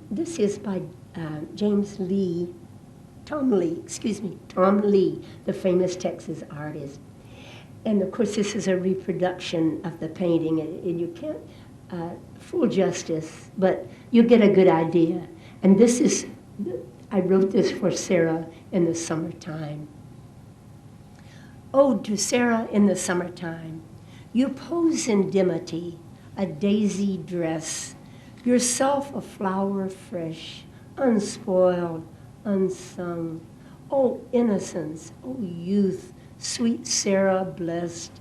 This is by Tom Lee, the famous Texas artist. And of course, this is a reproduction of the painting, and you can't full justice, but you get a good idea. And this is, I wrote this for Sarah in the summertime. Ode to Sarah in the summertime. You pose in dimity, a daisy dress, yourself a flower fresh, unspoiled, unsung. Oh, innocence, oh, youth, sweet Sarah blessed,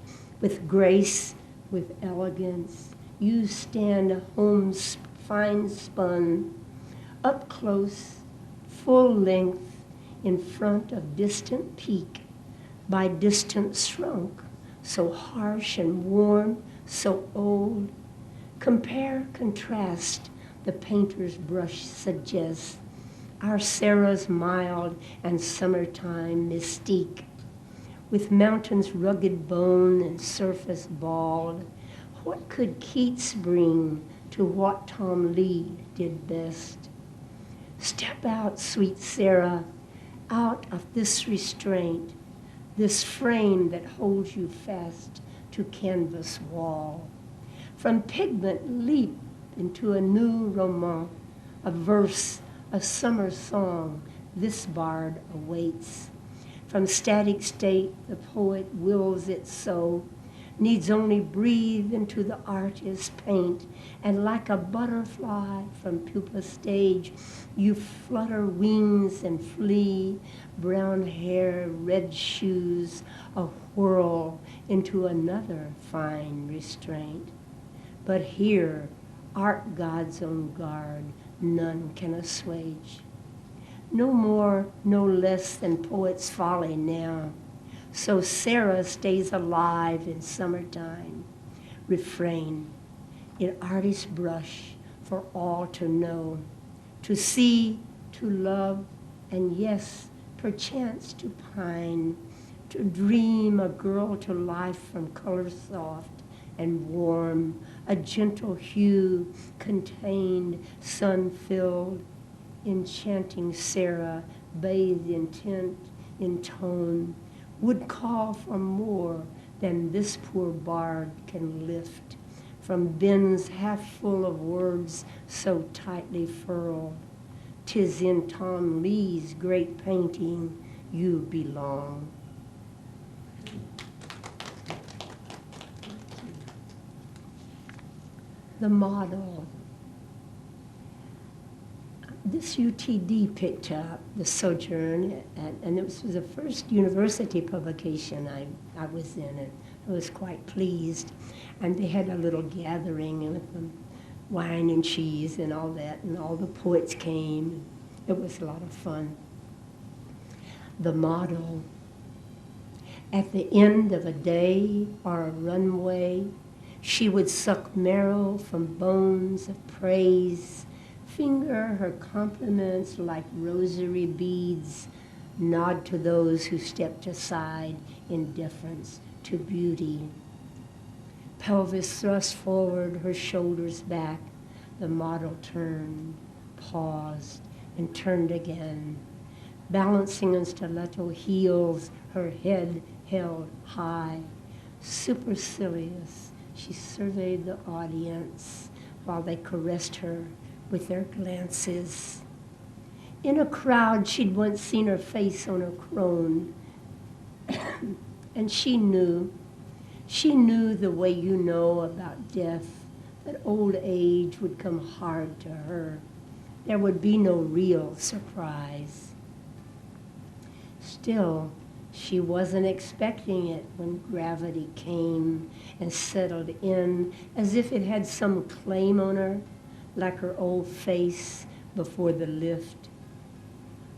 with grace, with elegance. You stand home fine spun, up close, full length, in front of distant peak, by distance shrunk, so harsh and warm, so old. Compare, contrast, the painter's brush suggests our Sarah's mild and summertime mystique, with mountains rugged bone and surface bald. What could Keats bring to what Tom Lee did best? Step out, sweet Sarah, out of this restraint, this frame that holds you fast to canvas wall. From pigment leap into a new roman, a verse, a summer song this bard awaits. From static state the poet wills it so, needs only breathe into the artist's paint, and like a butterfly from pupa stage, you flutter wings and flee, brown hair, red shoes, a whirl into another fine restraint. But here, art God's own guard, none can assuage. No more, no less than poet's folly now. So Sarah stays alive in summertime. Refrain, in artist's brush for all to know, to see, to love, and yes, perchance to pine, to dream a girl to life from color soft and warm, a gentle hue, contained, sun-filled, enchanting Sarah, bathed in tint, in tone, would call for more than this poor bard can lift from bins half full of words so tightly furled. 'Tis in Tom Lee's great painting you belong. The model. This UTD picked up the Sojourn, and it was the first university publication I was in, and I was quite pleased. And they had a little gathering with them, wine and cheese and all that, and all the poets came. It was a lot of fun. The model. At the end of a day or a runway, she would suck marrow from bones of praise, finger her compliments like rosary beads, nod to those who stepped aside in deference to beauty. Pelvis thrust forward, her shoulders back, the model turned, paused, and turned again, balancing on stiletto heels, her head held high. Supercilious, she surveyed the audience while they caressed her with their glances. In a crowd, she'd once seen her face on a crone, and she knew the way you know about death, that old age would come hard to her. There would be no real surprise. Still, she wasn't expecting it when gravity came and settled in as if it had some claim on her, like her old face before the lift.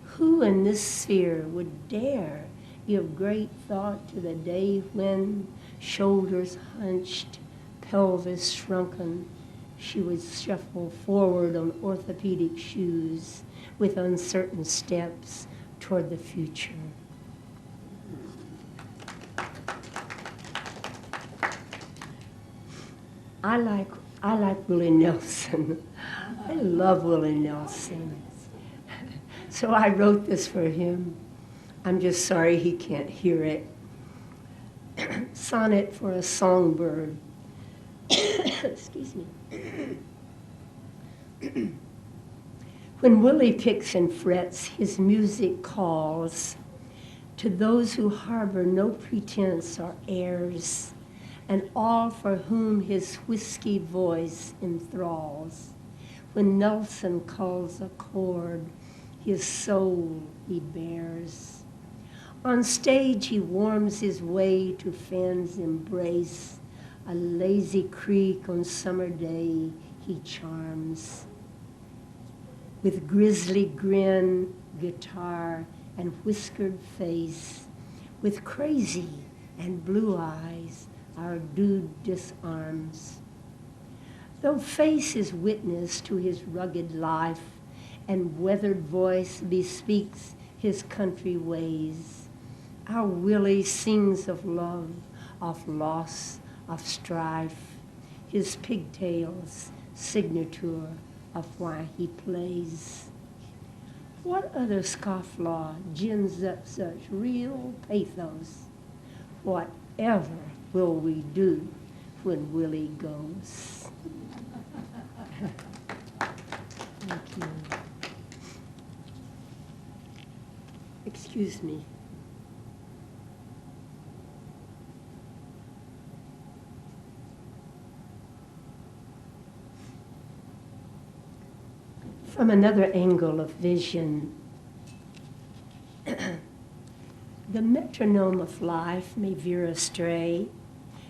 Who in this sphere would dare give great thought to the day when, shoulders hunched, pelvis shrunken, she would shuffle forward on orthopedic shoes with uncertain steps toward the future? I like Willie Nelson. I love Willie Nelson. So I wrote this for him. I'm just sorry he can't hear it. Sonnet for a Songbird. Excuse me. When Willie picks and frets, his music calls to those who harbor no pretense or airs, and all for whom his whiskey voice enthralls. When Nelson calls a chord, his soul he bears. On stage he warms his way to fan's embrace. A lazy creek on summer day he charms. With grisly grin, guitar, and whiskered face, with crazy and blue eyes, our dude disarms. Though face is witness to his rugged life, and weathered voice bespeaks his country ways, our Willie sings of love, of loss, of strife, his pigtails, signature of why he plays. What other scofflaw gins up such real pathos? Whatever will we do when Willie goes? Thank you. Excuse me. From another angle of vision, the metronome of life may veer astray,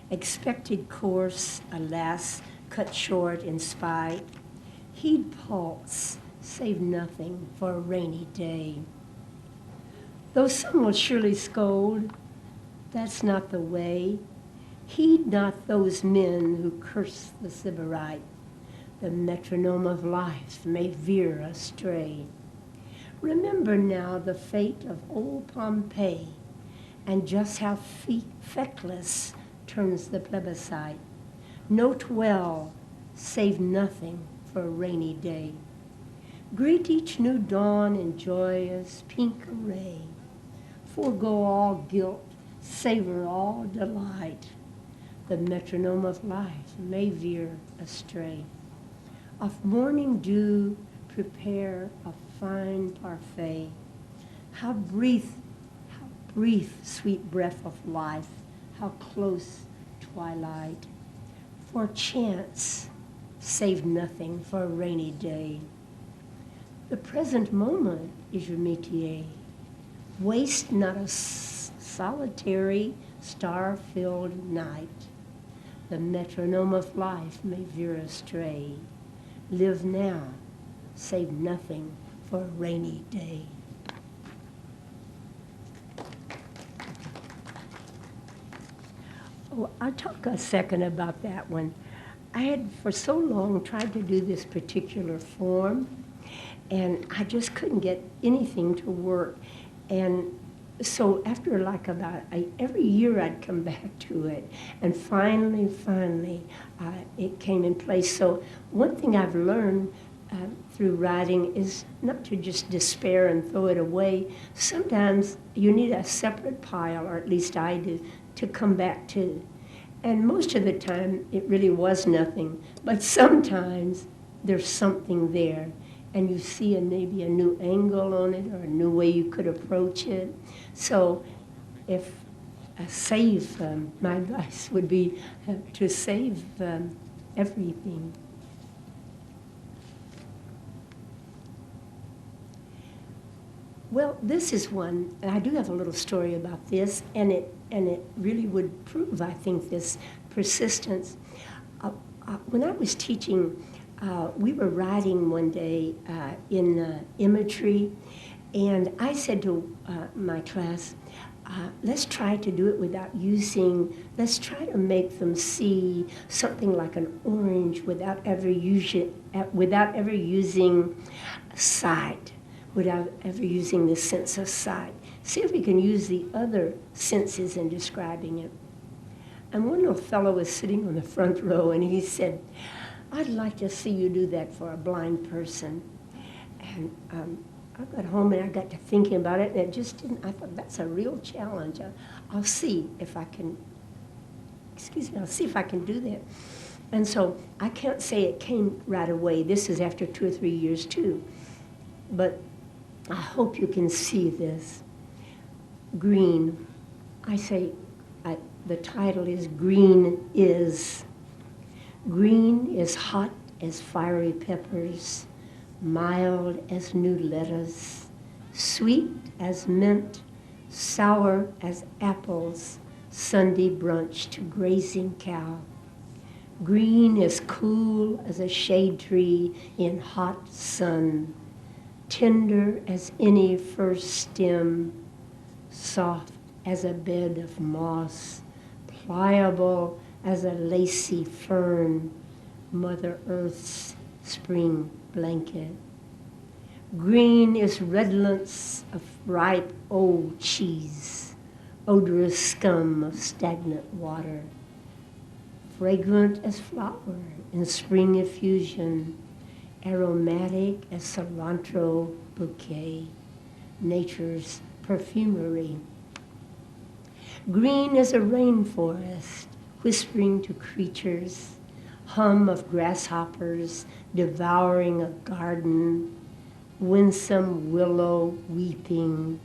expected course, alas, cut short in spite. Heed pulse, save nothing for a rainy day. Though some will surely scold, that's not the way. Heed not those men who curse the sybarite. The metronome of life may veer astray. Remember now the fate of old Pompeii, and just how feckless turns the plebiscite. Note well, save nothing for a rainy day. Greet each new dawn in joyous pink array. Forego all guilt, savor all delight. The metronome of life may veer astray. Of morning dew, prepare a fine parfait. How brief, sweet breath of life, how close twilight. For chance, save nothing for a rainy day. The present moment is your métier. Waste not a solitary, star-filled night. The metronome of life may veer astray. Live now, save nothing for a rainy day. Oh, I'll talk a second about that one. I had for so long tried to do this particular form, and I just couldn't get anything to work. And so after like every year I'd come back to it, and finally, it came in place. So one thing I've learned through writing is not to just despair and throw it away. Sometimes you need a separate pile, or at least I do, to come back to. And most of the time it really was nothing, but sometimes there's something there, and you see maybe a new angle on it or a new way you could approach it. So if my advice would be to save everything. Well, this is one, and I do have a little story about this, and it really would prove, I think, this persistence. When I was teaching, we were writing one day in imagery, and I said to my class, let's try to do it let's try to make them see something like an orange without ever using sight, without ever using the sense of sight. See if we can use the other senses in describing it. And one little fellow was sitting on the front row, and he said, I'd like to see you do that for a blind person. And I got home and I got to thinking about it, and it just didn't, I thought, that's a real challenge. I'll see if I can, I'll see if I can do that. And so I can't say it came right away. This is after 2 or 3 years too. But I hope you can see this. Green. The title is Green Is. Green is hot as fiery peppers, mild as new lettuce, sweet as mint, sour as apples, Sunday brunch to grazing cow. Green is cool as a shade tree in hot sun, tender as any first stem, soft as a bed of moss, pliable as a lacy fern, Mother Earth's spring blanket. Green is redolence of ripe old cheese, odorous scum of stagnant water, fragrant as flower in spring effusion, aromatic as cilantro bouquet, nature's perfumery. Green as a rainforest, whispering to creatures, hum of grasshoppers devouring a garden, winsome willow weeping,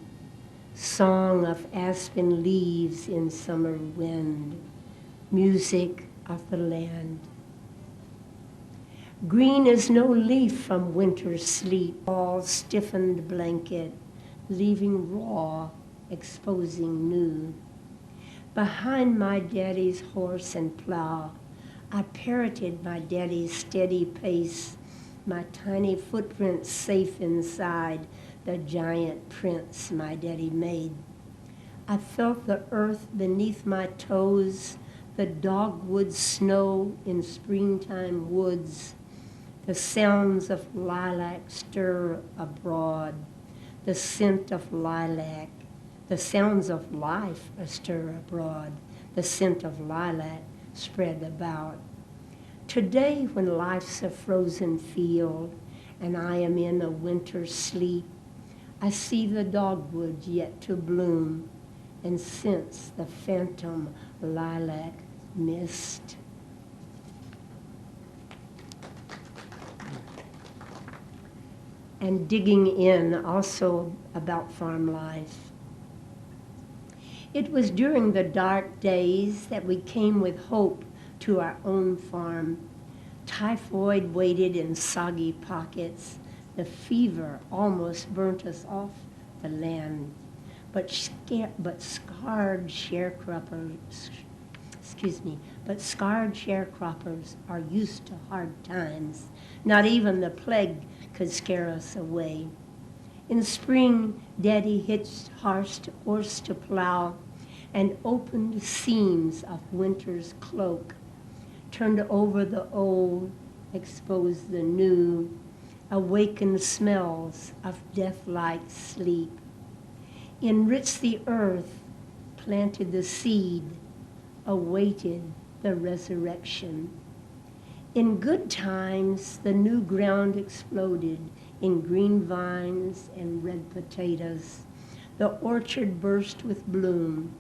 song of aspen leaves in summer wind, music of the land. Green is no leaf from winter's sleep, all stiffened blanket, leaving raw, exposing new. Behind my daddy's horse and plow, I parroted my daddy's steady pace, my tiny footprints safe inside the giant prints my daddy made. I felt the earth beneath my toes, the dogwood snow in springtime woods, the sounds of lilac stir abroad, the scent of lilac, the sounds of life astir abroad, the scent of lilac spread about. Today, when life's a frozen field and I am in a winter sleep, I see the dogwoods yet to bloom and sense the phantom lilac mist. And digging in also about farm life. It was during the dark days that we came with hope to our own farm. Typhoid waited in soggy pockets. The fever almost burnt us off the land. But scarred sharecroppers are used to hard times. Not even the plague could scare us away. In spring, Daddy hitched horse to plow and opened seams of winter's cloak, turned over the old, exposed the new, awakened smells of death-like sleep, enriched the earth, planted the seed, awaited the resurrection. In good times, the new ground exploded in green vines and red potatoes. The orchard burst with bloom,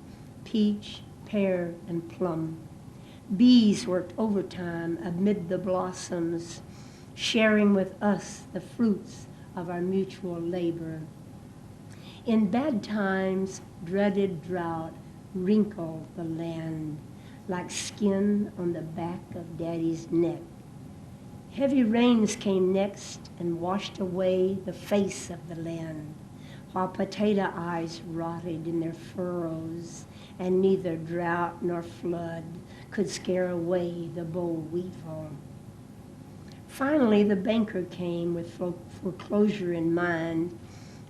peach, pear, and plum. Bees worked overtime amid the blossoms, sharing with us the fruits of our mutual labor. In bad times, dreaded drought wrinkled the land like skin on the back of Daddy's neck. Heavy rains came next and washed away the face of the land, while potato eyes rotted in their furrows, and neither drought nor flood could scare away the boll weevil. Finally, the banker came with foreclosure in mind,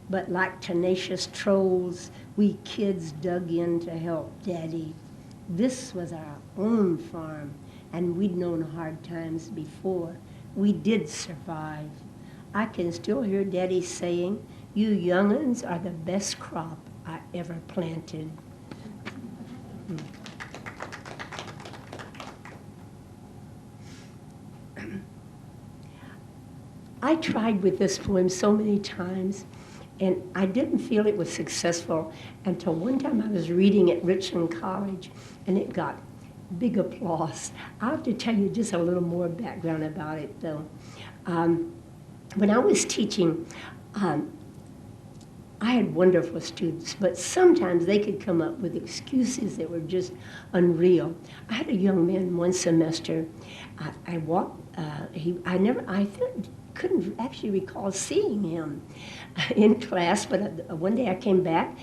but like tenacious trolls, we kids dug in to help Daddy. This was our own farm, and we'd known hard times before. We did survive. I can still hear Daddy saying, "You young'uns are the best crop I ever planted." I tried with this poem so many times, and I didn't feel it was successful until one time I was reading at Richland College, and it got big applause. I'll have to tell you just a little more background about it, though. When I was teaching, I had wonderful students, but sometimes they could come up with excuses that were just unreal. I had a young man one semester. I couldn't actually recall seeing him in class, but one day I came back.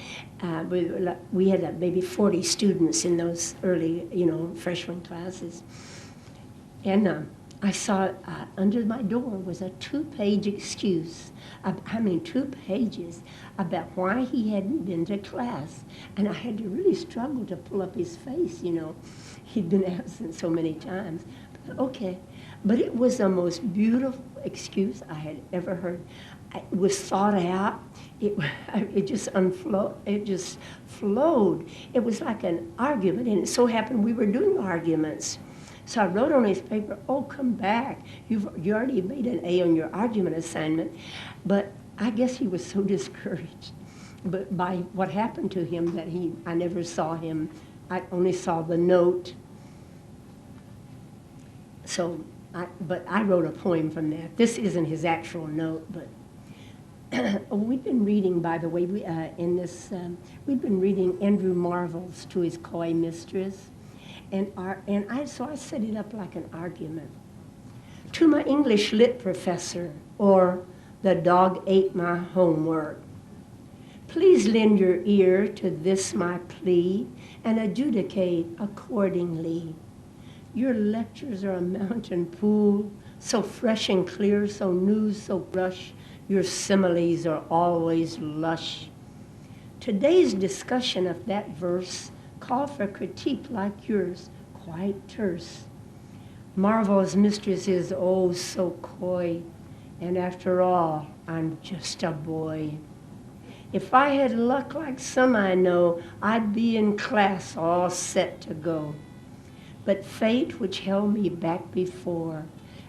We had maybe 40 students in those early, freshman classes, and I saw under my door was a 2-page excuse. 2 pages about why he hadn't been to class. And I had to really struggle to pull up his face, He'd been absent so many times. Okay. But it was the most beautiful excuse I had ever heard. It was thought out. It just flowed. It was like an argument, and it so happened we were doing arguments. So I wrote on his paper, "Oh, come back. You already made an A on your argument assignment." But I guess he was so discouraged by what happened to him that I never saw him. I only saw the note. But I wrote a poem from that. This isn't his actual note, but we've been reading, by the way, we've been reading Andrew Marvell's To His Coy Mistress. So I set it up like an argument. To my English lit professor, or the dog ate my homework, please lend your ear to this my plea and adjudicate accordingly. Your lectures are a mountain pool, so fresh and clear, so new, so brush. Your similes are always lush. Today's discussion of that verse call for critique like yours, quite terse. Marvel's mistress is oh so coy, and after all, I'm just a boy. If I had luck like some I know, I'd be in class all set to go. But fate, which held me back before,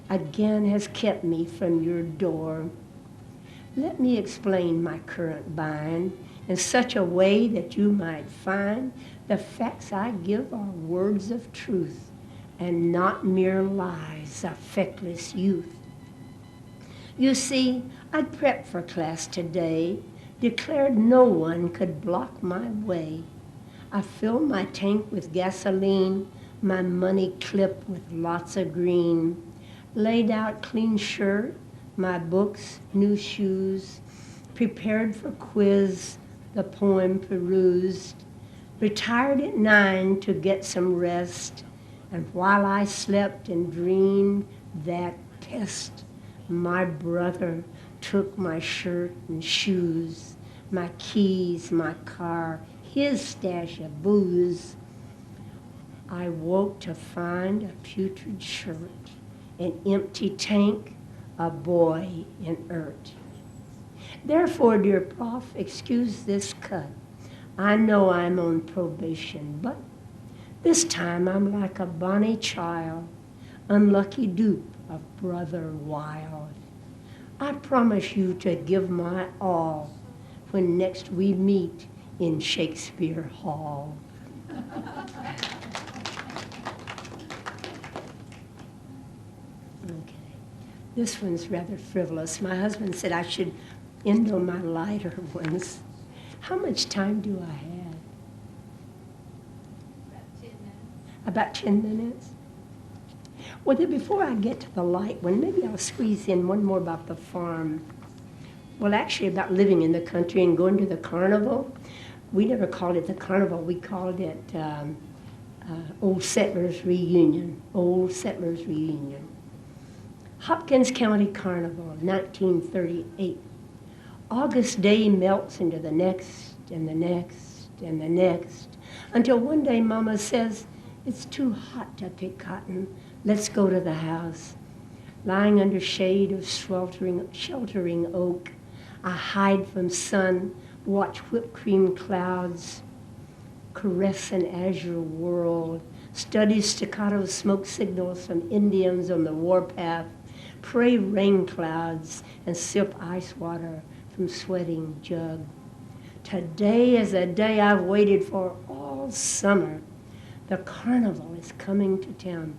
again has kept me from your door. Let me explain my current bind in such a way that you might find the facts I give are words of truth and not mere lies of feckless youth. You see, I'd prepped for class today, declared no one could block my way. I filled my tank with gasoline, my money clipped with lots of green, laid out clean shirt, my books, new shoes, prepared for quiz, the poem perused, retired at 9 to get some rest, and while I slept and dreamed that test, my brother took my shirt and shoes, my keys, my car, his stash of booze. I woke to find a putrid shirt, an empty tank, a boy inert. Therefore, dear Prof, excuse this cut. I know I'm on probation, but this time I'm like a bonny child, unlucky dupe of Brother Wild. I promise you to give my all when next we meet in Shakespeare Hall. Okay, this one's rather frivolous. My husband said I should end on my lighter ones. How much time do I have? About 10 minutes. About 10 minutes? Well, then before I get to the light one, maybe I'll squeeze in one more about the farm. Well, actually about living in the country and going to the carnival. We never called it the carnival. We called it Old Settlers Reunion. Old Settlers Reunion. Hopkins County Carnival, 1938. August day melts into the next and the next and the next, until one day Mama says, it's too hot to pick cotton. Let's go to the house. Lying under shade of sheltering oak, I hide from sun, watch whipped cream clouds, caress an azure world, study staccato smoke signals from Indians on the warpath, pray rain clouds and sip ice water from sweating jug. Today is a day I've waited for all summer. The carnival is coming to town.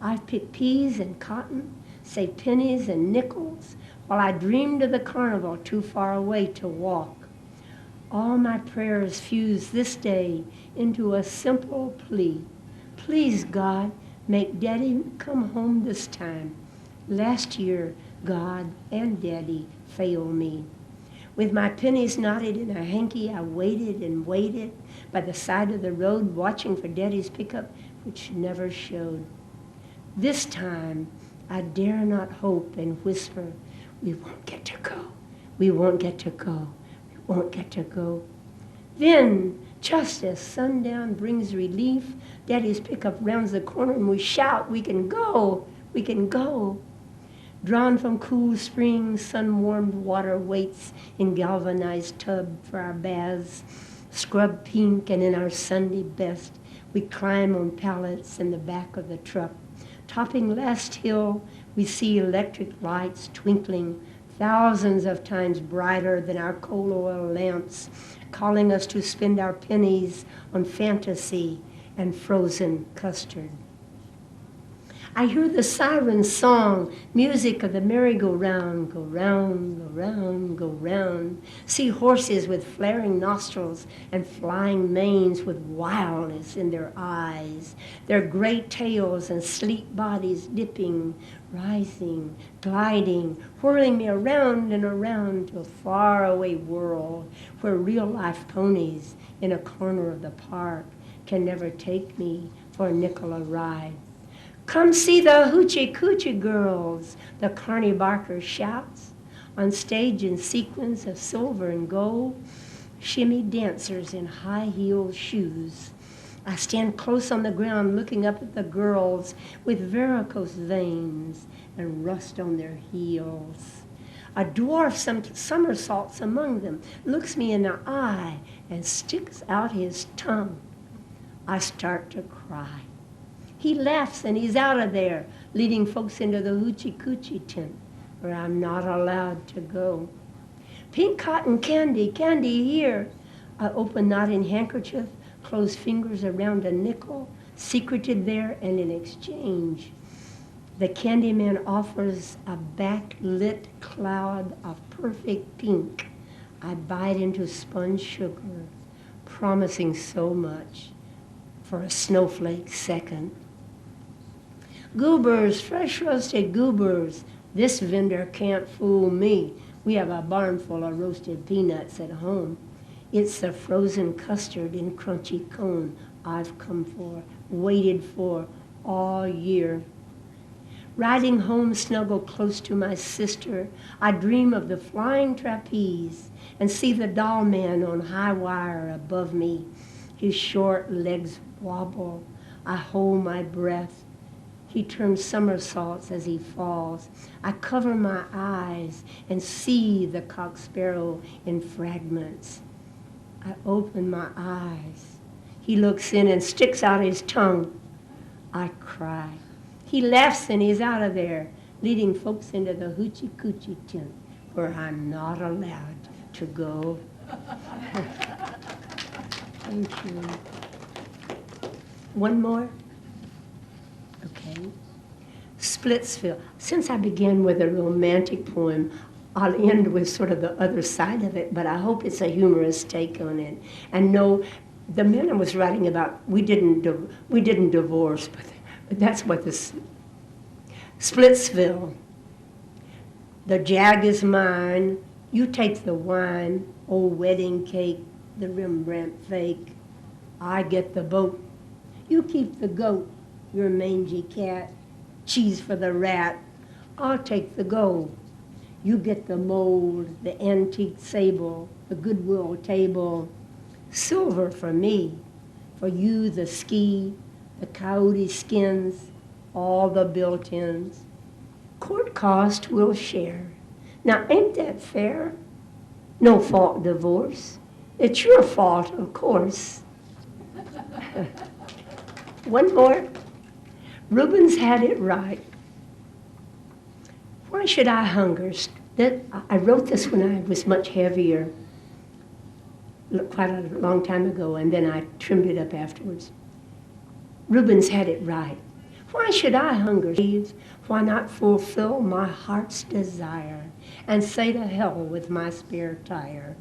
I've picked peas and cotton, saved pennies and nickels, while I dreamed of the carnival too far away to walk. All my prayers fuse this day into a simple plea. Please, God, make Daddy come home this time. Last year, God and Daddy failed me. With my pennies knotted in a hanky, I waited and waited by the side of the road, watching for Daddy's pickup, which never showed. This time, I dare not hope and whisper, we won't get to go, we won't get to go, we won't get to go. Then, just as sundown brings relief, Daddy's pickup rounds the corner and we shout, we can go, we can go. Drawn from cool spring, sun-warmed water waits in galvanized tub for our baths. Scrubbed pink and in our Sunday best, we climb on pallets in the back of the truck. Topping last hill, we see electric lights twinkling, thousands of times brighter than our coal oil lamps, calling us to spend our pennies on fantasy and frozen custard. I hear the siren song, music of the merry-go-round, go round, go round, go round. See horses with flaring nostrils and flying manes with wildness in their eyes, their great tails and sleek bodies dipping, rising, gliding, whirling me around and around to a faraway world where real-life ponies in a corner of the park can never take me for a nickel a ride. Come see the hoochie coochie girls, the Carney Barker shouts. On stage in sequins of silver and gold, shimmy dancers in high-heeled shoes. I stand close on the ground looking up at the girls with varicose veins and rust on their heels. A dwarf somersaults among them, looks me in the eye, and sticks out his tongue. I start to cry. He laughs and he's out of there, leading folks into the hoochie coochie tent where I'm not allowed to go. Pink cotton candy, candy here. I open knotted handkerchief, close fingers around a nickel, secreted there, and in exchange, the candy man offers a backlit cloud of perfect pink. I bite into sponge sugar, promising so much for a snowflake second. Goobers, fresh roasted goobers. This vendor can't fool me. We have a barn full of roasted peanuts at home. It's the frozen custard in crunchy cone I've come for, waited for all year. Riding home snuggled close to my sister, I dream of the flying trapeze and see the doll man on high wire above me. His short legs wobble. I hold my breath. He turns somersaults as he falls. I cover my eyes and see the cock sparrow in fragments. I open my eyes. He looks in and sticks out his tongue. I cry. He laughs and he's out of there, leading folks into the hoochie coochie tent where I'm not allowed to go. Thank you. One more? Okay. Splitsville. Since I began with a romantic poem, I'll end with sort of the other side of it, but I hope it's a humorous take on it. And no, the men I was writing about, we didn't divorce, but that's what this Splitsville. The jag is mine. You take the wine, old wedding cake, the Rembrandt fake. I get the boat. You keep the goat, your mangy cat. Cheese for the rat. I'll take the gold. You get the mold, the antique sable, the Goodwill table. Silver for me. For you, the ski, the coyote skins, all the built-ins. Court cost we'll share. Now, ain't that fair? No fault divorce. It's your fault, of course. One more. Rubens had it right. Why should I hunger? I wrote this when I was much heavier, quite a long time ago, and then I trimmed it up afterwards. Rubens had it right. Why should I hunger? Why not fulfill my heart's desire and say to hell with my spare tire?